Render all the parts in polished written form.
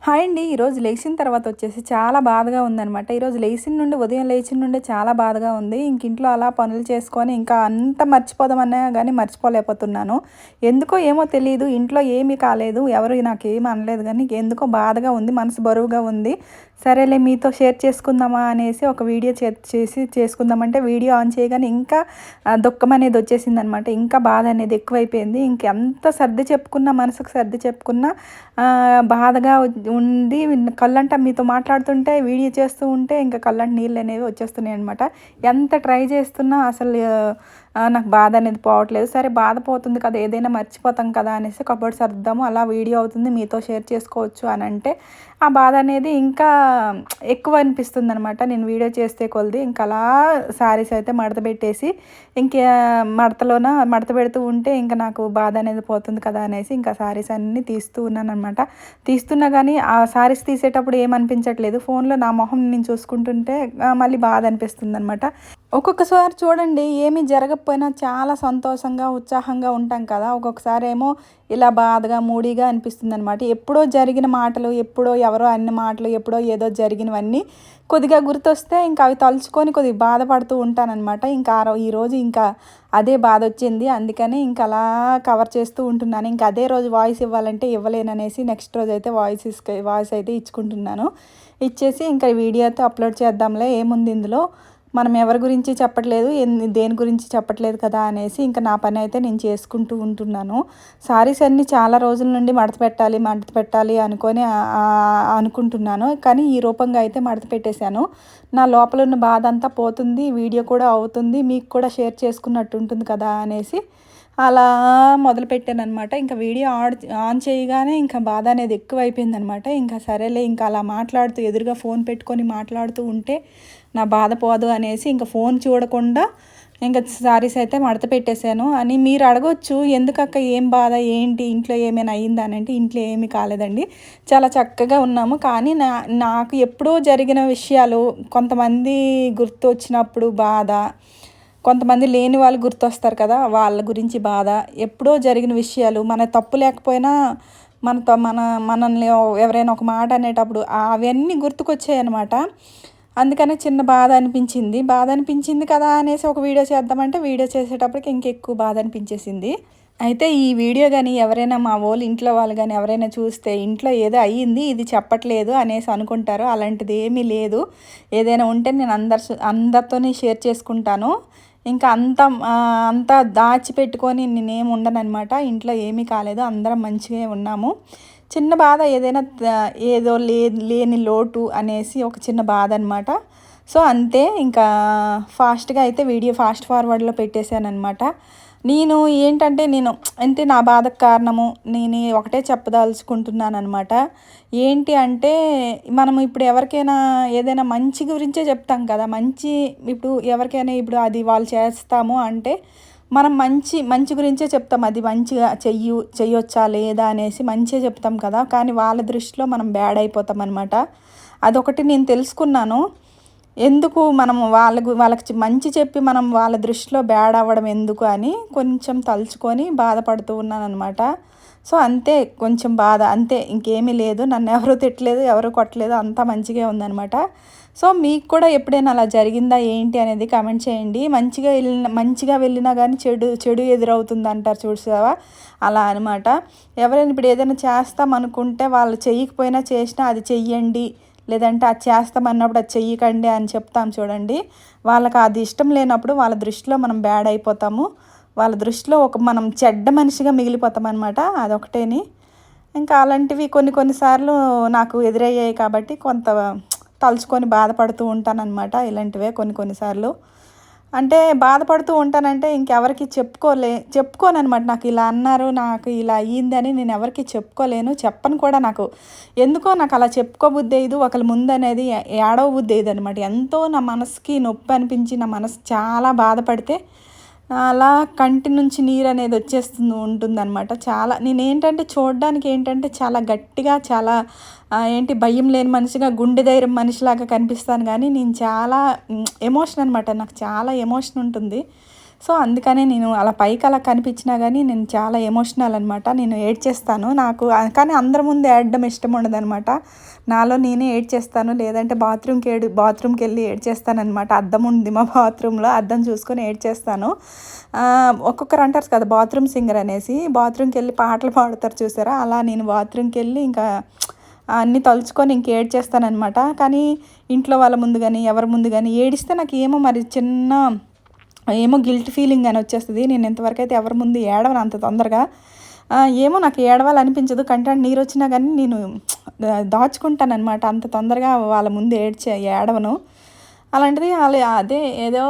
Hi అండి. ఈరోజు లేచిన తర్వాత వచ్చేసి చాలా బాధగా ఉందనమాట. ఈరోజు ఉదయం లేచిన నుండే చాలా బాధగా ఉంది. ఇంట్లో అలా పనులు చేసుకొని ఇంకా అంత మర్చిపోదామన్నా గానీ మర్చిపోలేకపోతున్నాను. ఎందుకో ఏమో తెలీదు. ఇంట్లో ఏమీ కాలేదు. ఎవరు నాకేమి అనలేదు గానీ ఎందుకో బాధగా ఉంది. మనసు బరువుగా ఉంది. సరేలే మీతో షేర్ చేసుకుందామా అనేసి ఒక వీడియో చేసి చేసుకుందామంటే వీడియో ఆన్ చేయగానే ఇంకా దుఃఖం అనేది వచ్చేసిందనమాట. ఇంకా బాధ అనేది ఎక్కువైపోయింది. ఇంకెంత సర్ది చెప్పుకున్నా మనసుకు సర్ది చెప్పుకున్నా బాధగా ఉంది. కళ్ళంట మీతో మాట్లాడుతుంటే వీడియో చేస్తూ ఉంటే ఇంకా కళ్ళంట నీళ్ళు అనేవి వచ్చేస్తున్నాయి అనమాట. ఎంత ట్రై చేస్తున్నా అసలు నాకు బాధ అనేది పోవట్లేదు. సరే బాధ పోతుంది కదా, ఏదైనా మర్చిపోతాం కదా అనేసి కబోర్డ్ సర్దుదాము, అలా వీడియో అవుతుంది మీతో షేర్ చేసుకోవచ్చు అని అంటే ఆ బాధ అనేది ఇంకా ఎక్కువ అనిపిస్తుంది అనమాట. నేను వీడియో చేస్తే కొలిది ఇంకా అలా శారీస్ అయితే మడత పెట్టేసి ఇంకా మడత పెడుతూ ఉంటే ఇంకా నాకు బాధ అనేది పోతుంది కదా అనేసి ఇంకా శారీస్ అన్నీ తీస్తూ ఉన్నాను అనమాట. తీస్తున్నా కానీ ఆ శారీస్ తీసేటప్పుడు ఏమనిపించట్లేదు. ఫోన్లో నా మొహం నేను చూసుకుంటుంటే మళ్ళీ బాధ అనిపిస్తుంది అనమాట. ఒక్కొక్కసారి చూడండి, ఏమీ జరగకపోయినా చాలా సంతోషంగా ఉత్సాహంగా ఉంటాం కదా, ఒక్కొక్కసారి ఏమో ఇలా బాధగా మూడీగా అనిపిస్తుంది అనమాట. ఎప్పుడో జరిగిన మాటలు, ఎప్పుడో ఎవరో అన్ని మాటలు, ఎప్పుడో ఏదో జరిగినవన్నీ కొద్దిగా గుర్తొస్తే ఇంకా అవి తలుచుకొని కొద్దిగా బాధపడుతూ ఉంటానన్నమాట. ఇంకా ఈరోజు ఇంకా అదే బాధ వచ్చింది. అందుకని ఇంకా అలా కవర్ చేస్తూ ఉంటున్నాను. ఇంకా అదే రోజు వాయిస్ ఇవ్వాలంటే ఇవ్వలేననేసి నెక్స్ట్ రోజు అయితే వాయిస్ అయితే ఇచ్చుకుంటున్నాను. ఇచ్చేసి ఇంకా వీడియోతో అప్లోడ్ చేద్దాంలే, ఏముంది ఇందులో, మనం ఎవరి గురించి చెప్పట్లేదు, దేని గురించి చెప్పట్లేదు కదా అనేసి ఇంకా నా పని అయితే నేను చేసుకుంటూ ఉంటున్నాను. సారీస్ అన్నీ చాలా రోజుల నుండి మడత పెట్టాలి అనుకుంటున్నాను. కానీ ఈ రూపంగా అయితే మడత పెట్టేశాను. నా లోపల ఉన్న బాధ అంతా పోతుంది, వీడియో కూడా అవుతుంది, మీకు కూడా షేర్ చేసుకున్నట్టు ఉంటుంది కదా అనేసి అలా మొదలుపెట్టానమాట. ఇంకా వీడియో ఆన్ చేయగానే ఇంకా బాధ అనేది ఎక్కువైపోయిందనమాట. ఇంకా సరేలే ఇంకా అలా మాట్లాడుతూ ఎదురుగా ఫోన్ పెట్టుకొని మాట్లాడుతూ ఉంటే నా బాధ పోదు అనేసి ఇంకా ఫోన్ చూడకుండా ఇంకా శారీస్ అయితే మడత పెట్టేశాను. అని మీరు అడగొచ్చు, ఎందుకక్క ఏం బాధ, ఏంటి, ఇంట్లో ఏమైనా అయ్యిందా అని అంటే ఇంట్లో ఏమీ కాలేదండి, చాలా చక్కగా ఉన్నాము. కానీ నాకు ఎప్పుడో జరిగిన విషయాలు కొంతమంది గుర్తు వచ్చినప్పుడు బాధ, కొంతమంది లేని వాళ్ళు గుర్తొస్తారు కదా, వాళ్ళ గురించి బాధ, ఎప్పుడో జరిగిన విషయాలు, మన తప్పు లేకపోయినా మనల్ని ఎవరైనా ఒక మాట అనేటప్పుడు అవన్నీ గుర్తుకొచ్చాయన్నమాట. అందుకనే చిన్న బాధ అనిపించింది కదా అనేసి ఒక వీడియో చేద్దామంటే వీడియో చేసేటప్పటికి ఇంకెక్కువ బాధ అనిపించేసింది. అయితే ఈ వీడియో కానీ ఎవరైనా మా ఇంట్లో వాళ్ళు కానీ ఎవరైనా చూస్తే ఇంట్లో ఏదో అయ్యింది, ఇది చెప్పట్లేదు అనేసి అనుకుంటారు. అలాంటిది ఏమీ లేదు. ఏదైనా ఉంటే నేను అందరితోనే షేర్ చేసుకుంటాను. ఇంకా అంతా దాచిపెట్టుకొని నేనేమి ఉండనన్నమాట. ఇంట్లో ఏమీ కాలేదు, అందరం మంచిగా ఉన్నాము. చిన్న బాధ, ఏదైనా ఏదో లేని లోటు అనేసి ఒక చిన్న బాధ అనమాట. సో అంతే, ఇంకా ఫాస్ట్గా అయితే వీడియో ఫాస్ట్ ఫార్వర్డ్లో పెట్టేశాను అనమాట. నేను అంటే నా బాధకు కారణము నేను ఒకటే చెప్పదలుచుకుంటున్నాను అనమాట. ఏంటి అంటే, మనం ఇప్పుడు ఎవరికైనా ఏదైనా మంచి గురించే చెప్తాం కదా, ఇప్పుడు ఎవరికైనా ఇప్పుడు అది వాళ్ళు చేస్తాము అంటే మనం మంచి గురించే చెప్తాం. అది మంచిగా చెయ్యొచ్చా లేదా అనేసి మంచిగా చెప్తాం కదా, కానీ వాళ్ళ దృష్టిలో మనం బ్యాడ్ అయిపోతాం అనమాట. అదొకటి నేను తెలుసుకున్నాను. ఎందుకు మనం వాళ్ళకి మంచి చెప్పి మనం వాళ్ళ దృష్టిలో బ్యాడ్ అవ్వడం ఎందుకు అని కొంచెం తలుచుకొని బాధపడుతూ ఉన్నాను అనమాట. సో అంతే, కొంచెం బాధ అంతే, ఇంకేమీ లేదు. నన్ను ఎవరు తిట్టలేదు, ఎవరు కొట్టలేదు, అంతా మంచిగా ఉందనమాట. సో మీకు కూడా ఎప్పుడైనా అలా జరిగిందా ఏంటి అనేది కామెంట్ చేయండి. మంచిగా వెళ్ళినా కానీ చెడు ఎదురవుతుంది అంటారు చూసావా, అలా అనమాట. ఎవరైనా ఇప్పుడు ఏదైనా చేస్తాం అనుకుంటే వాళ్ళు చెయ్యకపోయినా చేసినా అది చెయ్యండి, లేదంటే అది చేస్తామన్నప్పుడు అది చెయ్యకండి అని చెప్తాం చూడండి. వాళ్ళకి అది ఇష్టం లేనప్పుడు వాళ్ళ దృష్టిలో మనం బ్యాడ్ అయిపోతాము. వాళ్ళ దృష్టిలో మనం చెడ్డ మనిషిగా మిగిలిపోతాం అనమాట. అదొకటేని. ఇంకా అలాంటివి కొన్నిసార్లు నాకు ఎదురయ్యాయి కాబట్టి కొంత తలుచుకొని బాధపడుతూ ఉంటానన్నమాట. ఇలాంటివే కొన్నిసార్లు అంటే బాధపడుతూ ఉంటానంటే ఇంకెవరికి చెప్పుకోను అనమాట. నాకు ఇలా అన్నారు, నాకు ఇలా అయ్యిందని నేను ఎవరికి చెప్పుకోలేను, చెప్పను కూడా. ఎందుకో నాకు అలా చెప్పుకోబుద్ధి అయ్యదు, ఒకరి ముందు అనేది ఏడవ బుద్ధి అయ్యదు అనమాట. ఎంతో నా మనసుకి నొప్పి అనిపించి నా మనసు చాలా బాధపడితే అలా కంటి నుంచి నీరు అనేది ఉంటుందన్నమాట. చాలా చూడడానికి చాలా గట్టిగా, చాలా భయం లేని మనిషిగా, గుండె ధైర్యం మనిషిలాగా కనిపిస్తాను. కానీ నేను చాలా ఎమోషన్ అనమాట. నాకు చాలా ఎమోషన్ ఉంటుంది. సో అందుకనే నేను అలా పైకి అలా కనిపించినా కానీ నేను చాలా ఎమోషనల్ అనమాట. నేను ఏడ్చేస్తాను. నాకు కానీ అందరి ముందు ఏడడం ఇష్టం ఉండదనమాట. నాలో నేనే ఏడ్చేస్తాను. లేదంటే బాత్రూమ్కి వెళ్ళి ఏడ్చేస్తానమాట. అద్దం ఉంది మా బాత్రూంలో, అద్దం చూసుకొని ఏడ్చేస్తాను. ఒక్కొక్కరు అంటారు కదా బాత్రూమ్ సింగర్ అనేసి, బాత్రూమ్కి వెళ్ళి పాటలు పాడుతారు చూసారా, అలా నేను బాత్రూమ్కి వెళ్ళి ఇంకా అన్నీ తలుచుకొని ఇంక ఏడ్చేస్తానమాట. కానీ ఇంట్లో వాళ్ళ ముందు కానీ ఎవరి ముందు కానీ ఏడిస్తే నాకు ఏమో మరి ఏమో గిల్ట్ ఫీలింగ్ అని వచ్చేస్తుంది. నేను ఇంతవరకు అయితే ఎవరి ముందు ఏడవను అంత తొందరగా. ఏమో నాకు ఏడవాలనిపించదు. కంటెంట్ నీరు వచ్చినా కానీ నేను దాచుకుంటానమాట. అంత తొందరగా వాళ్ళ ముందు ఏడవను. అలాంటిది అదే ఏదో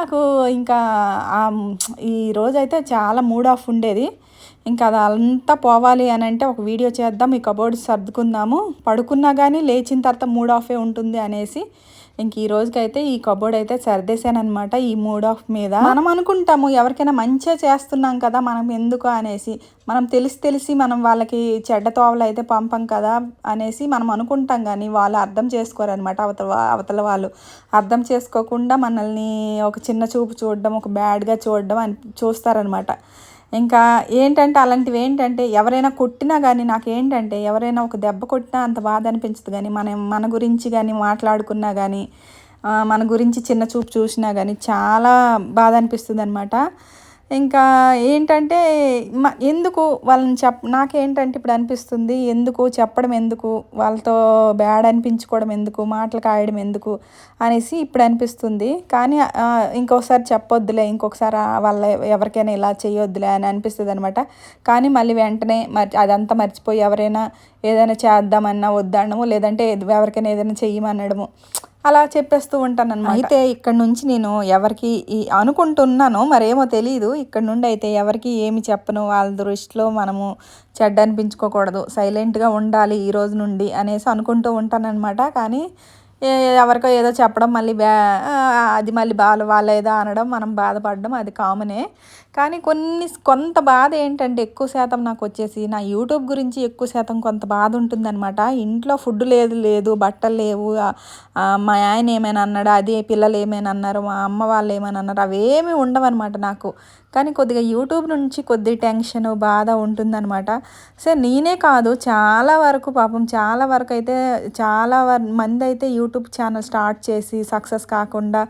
నాకు ఇంకా ఈ రోజైతే చాలా మూడ్ ఆఫ్ ఉండేది. ఇంకా అది అంతా పోవాలి అని అంటే ఒక వీడియో చేద్దాం, ఈ కబోర్డ్ సర్దుకుందాము, పడుకున్నా కానీ లేచిన తర్వాత మూడ్ ఆఫే ఉంటుంది అనేసి ఇంక ఈ రోజుకైతే ఈ కబోర్డ్ అయితే సర్దేశానమాట. ఈ మూడ్ ఆఫ్ మీద మనం అనుకుంటాము ఎవరికైనా మంచిగా చేస్తున్నాం కదా మనం ఎందుకు అనేసి, మనం తెలిసి మనం వాళ్ళకి చెడ్డ తోవలు అయితే పంపం కదా అనేసి మనం అనుకుంటాం. కానీ వాళ్ళు అర్థం చేసుకోరనమాట. అవతల వాళ్ళు అర్థం చేసుకోకుండా మనల్ని ఒక చిన్న చూపు చూడడం, ఒక బ్యాడ్గా చూస్తారనమాట. ఇంకా ఏంటంటే అలాంటివి ఏంటంటే ఎవరైనా కొట్టినా కానీ నాకేంటంటే ఎవరైనా ఒక దెబ్బ కొట్టినా అంత బాధ అనిపించదు. కానీ మన గురించి కానీ మాట్లాడుకున్నా కానీ మన గురించి చిన్న చూపు చూసినా కానీ చాలా బాధ అనిపిస్తుంది అనమాట. ఇంకా ఏంటంటే ఎందుకు వాళ్ళని నాకేంటంటే ఇప్పుడు అనిపిస్తుంది, ఎందుకు చెప్పడం, ఎందుకు వాళ్ళతో బ్యాడ్ అనిపించుకోవడం, ఎందుకు మాటలు కాయడం ఎందుకు అనేసి ఇప్పుడు అనిపిస్తుంది. కానీ ఇంకొకసారి చెప్పొద్దులే, ఇంకొకసారి వాళ్ళ ఎవరికైనా ఇలా చేయొద్దులే అని అనిపిస్తుంది అనమాట. కానీ మళ్ళీ వెంటనే అదంతా మర్చిపోయి ఎవరైనా ఏదైనా చేద్దామన్నా వద్దనడము, లేదంటే ఎవరికైనా ఏదైనా చెయ్యమనడము అలా చెప్పేస్తూ ఉంటాను అనమాట. అయితే ఇక్కడ నుంచి నేను ఎవరికి అనుకుంటున్నాను, మరేమో తెలియదు. ఇక్కడ నుండి అయితే ఎవరికి ఏమి చెప్పను. వాళ్ళ దృష్టిలో మనము చెడ్డ అనిపించుకోకూడదు, సైలెంట్గా ఉండాలి ఈ రోజు నుండి అనేసి అనుకుంటూ ఉంటానన్నమాట. కానీ ఎవరికో ఏదో చెప్పడం, మళ్ళీ అది మళ్ళీ వాళ్ళ ఏదో అనడం, మనం బాధపడడం అది కామనే. కానీ కొంత బాధ ఏంటంటే ఎక్కువ శాతం నాకు వచ్చేసి నా యూట్యూబ్ గురించి ఎక్కువ శాతం కొంత బాధ ఉంటుందన్నమాట. ఇంట్లో ఫుడ్ లేదు, బట్టలు లేవు, మా ఆయన ఏమైనా అన్నాడు, అది పిల్లలు ఏమైనా అన్నారు, మా అమ్మ వాళ్ళు ఏమైనా అన్నారు, అవేమీ ఉండవన్నమాట నాకు. కానీ కొద్దిగా యూట్యూబ్ నుంచి కొద్ది టెన్షన్, బాధ ఉంటుందన్నమాట. సో నేనే కాదు, చాలా వరకు పాపం చాలా వరకు అయితే మంది అయితే యూట్యూబ్ ఛానల్ స్టార్ట్ చేసి సక్సెస్ కాకుండా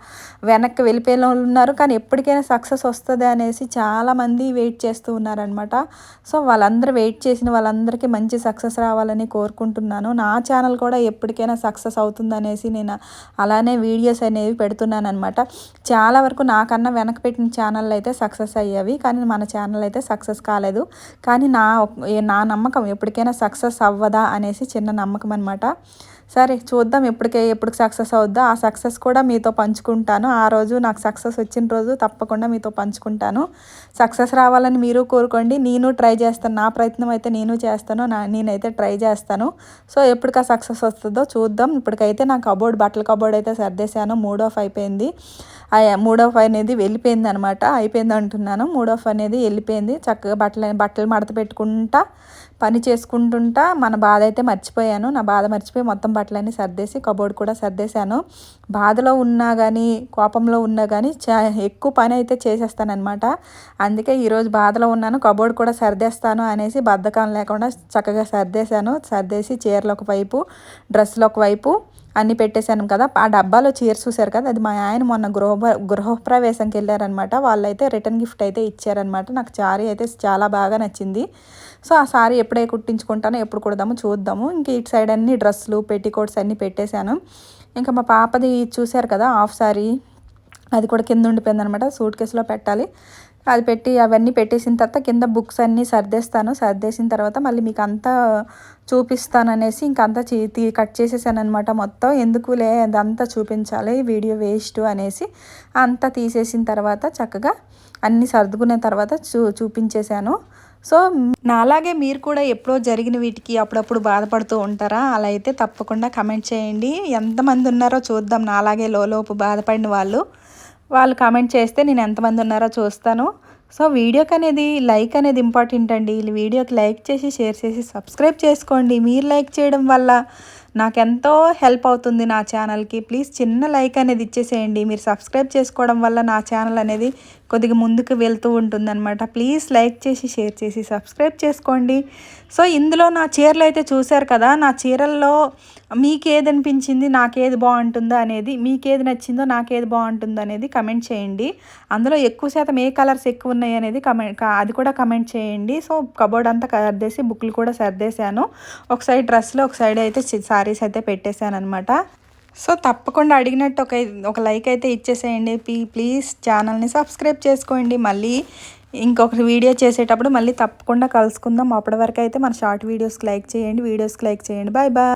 వెనక్కి వెళ్ళిపోయిన వాళ్ళు ఉన్నారు. కానీ ఎప్పటికైనా సక్సెస్ వస్తుంది అనేసి చాలామంది వెయిట్ చేస్తూ ఉన్నారనమాట. సో వాళ్ళందరూ వెయిట్ చేసిన వాళ్ళందరికీ మంచి సక్సెస్ రావాలని కోరుకుంటున్నాను. నా ఛానల్ కూడా ఎప్పటికైనా సక్సెస్ అవుతుందనేసి నేను అలానే వీడియోస్ అనేవి పెడుతున్నాను అనమాట. చాలా వరకు నాకన్నా వెనక పెట్టిన ఛానల్ అయితే సక్సెస్ అయ్యేవి, కానీ మన ఛానల్ అయితే సక్సెస్ కాలేదు. కానీ నా నమ్మకం ఎప్పటికైనా సక్సెస్ అవ్వదా అనేసి చిన్న నమ్మకం అనమాట. సరే చూద్దాం ఎప్పుడు సక్సెస్ అవుద్దా. ఆ సక్సెస్ కూడా మీతో పంచుకుంటాను. ఆ రోజు నాకు సక్సెస్ వచ్చిన రోజు తప్పకుండా మీతో పంచుకుంటాను. సక్సెస్ రావాలని మీరు కోరుకోండి, నేను ట్రై చేస్తాను. నా ప్రయత్నం అయితే నేను చేస్తాను, నేనైతే ట్రై చేస్తాను. సో ఎప్పటికా సక్సెస్ వస్తుందో చూద్దాం. ఇప్పటికైతే నా బట్టల కబోర్డ్ అయితే సర్దేశాను. మూడ్ ఆఫ్ అయిపోయింది. మూడ్ ఆఫ్ అనేది వెళ్ళిపోయింది అనమాట. అయిపోయింది అంటున్నాను, మూడ్ ఆఫ్ అనేది వెళ్ళిపోయింది. చక్కగా బట్టలు మడత పెట్టుకుంటా పని చేసుకుంటుంటా మన బాధ అయితే మర్చిపోయాను. నా బాధ మర్చిపోయి మొత్తం బట్టలన్నీ సర్దేసి కబోర్డ్ కూడా సర్దేశాను. బాధలో ఉన్నా కానీ కోపంలో ఉన్నా కానీ ఎక్కువ పని అయితే చేసేస్తానమాట. అందుకే ఈరోజు బాధలో ఉన్నాను, కబోర్డ్ కూడా సర్దేస్తాను అనేసి బద్ధకం లేకుండా చక్కగా సర్దేసి చీరలు ఒకవైపు, డ్రెస్సులు ఒకవైపు అన్నీ పెట్టేశాను కదా. ఆ డబ్బాలో చీరస్ చూశారు కదా, అది మా ఆయన మొన్న గృహప్రవేశంకి వెళ్ళారనమాట. వాళ్ళైతే రిటర్న్ గిఫ్ట్ అయితే ఇచ్చారనమాట. నాకు సారీ అయితే చాలా బాగా నచ్చింది. సో ఆ సారీ ఎప్పుడే కుట్టించుకుంటానో, ఎప్పుడు కుడదామో చూద్దాము. ఇంక ఇటు సైడ్ అన్ని డ్రెస్సులు, పెట్టికోట్స్ అన్నీ పెట్టేశాను. ఇంకా మా పాపది చూశారు కదా హాఫ్ సారీ, అది కూడా కింద ఉండిపోయింది అనమాట. సూట్ కేసులో పెట్టాలి. అది పెట్టి అవన్నీ పెట్టేసిన తర్వాత కింద బుక్స్ అన్నీ సర్దేసిన తర్వాత మళ్ళీ మీకు అంతా చూపిస్తాననేసి ఇంకంతా కట్ చేసేసాను అనమాట. మొత్తం ఎందుకులే అదంతా చూపించాలి, వీడియో వేస్ట్ అనేసి అంతా తీసేసిన తర్వాత చక్కగా అన్నీ సర్దుకునే తర్వాత చూపించేశాను. సో నాలాగే మీరు కూడా ఎప్పుడో జరిగిన వీటికి అప్పుడప్పుడు బాధపడుతూ ఉంటారా? అలా అయితే తప్పకుండా కమెంట్ చేయండి. ఎంతమంది ఉన్నారో చూద్దాం. నాలాగే లోపు బాధపడిన వాళ్ళు కామెంట్ చేస్తే నేను ఎంతమంది ఉన్నారో చూస్తాను. సో వీడియోకి అనేది లైక్ అనేది ఇంపార్టెంట్ అండి. వీడియోకి లైక్ చేసి, షేర్ చేసి, సబ్స్క్రైబ్ చేసుకోండి. మీరు లైక్ చేయడం వల్ల నాకెంతో హెల్ప్ అవుతుంది నా ఛానల్కి. ప్లీజ్ చిన్న లైక్ అనేది ఇచ్చేసేయండి. మీరు సబ్స్క్రైబ్ చేసుకోవడం వల్ల నా ఛానల్ అనేది కొద్దిగా ముందుకు వెళ్తూ ఉంటుందన్నమాట. ప్లీజ్ లైక్ చేసి షేర్ చేసి సబ్స్క్రైబ్ చేసుకోండి. సో ఇందులో నా చీరలు అయితే చూశారు కదా, నా చీరల్లో మీకేది అనిపించింది, నాకేది బాగుంటుందో అనేది, మీకేది నచ్చిందో నాకేది బాగుంటుందో అనేది కమెంట్ చేయండి. అందులో ఎక్కువ శాతం ఏ కలర్స్ ఎక్కువ ఉన్నాయి అనేది అది కూడా కమెంట్ చేయండి. సో కబోర్డ్ అంతా సర్దేసి బుక్లు కూడా సర్దేశాను. ఒక సైడ్ డ్రెస్లో ఒక సైడ్ అయితే సారీస్ అయితే పెట్టేశాను అనమాట. సో తప్పకుండా అడిగినట్టు ఒక లైక్ అయితే ఇచ్చేసేయండి. ప్లీజ్ ఛానల్ని సబ్స్క్రైబ్ చేసుకోండి. మళ్ళీ ఇంకొక వీడియో చేసేటప్పుడు మళ్ళీ తప్పకుండా కలుసుకుందాం. అప్పటి వరకు అయితే మన షార్ట్ వీడియోస్కి లైక్ చేయండి. Bye bye.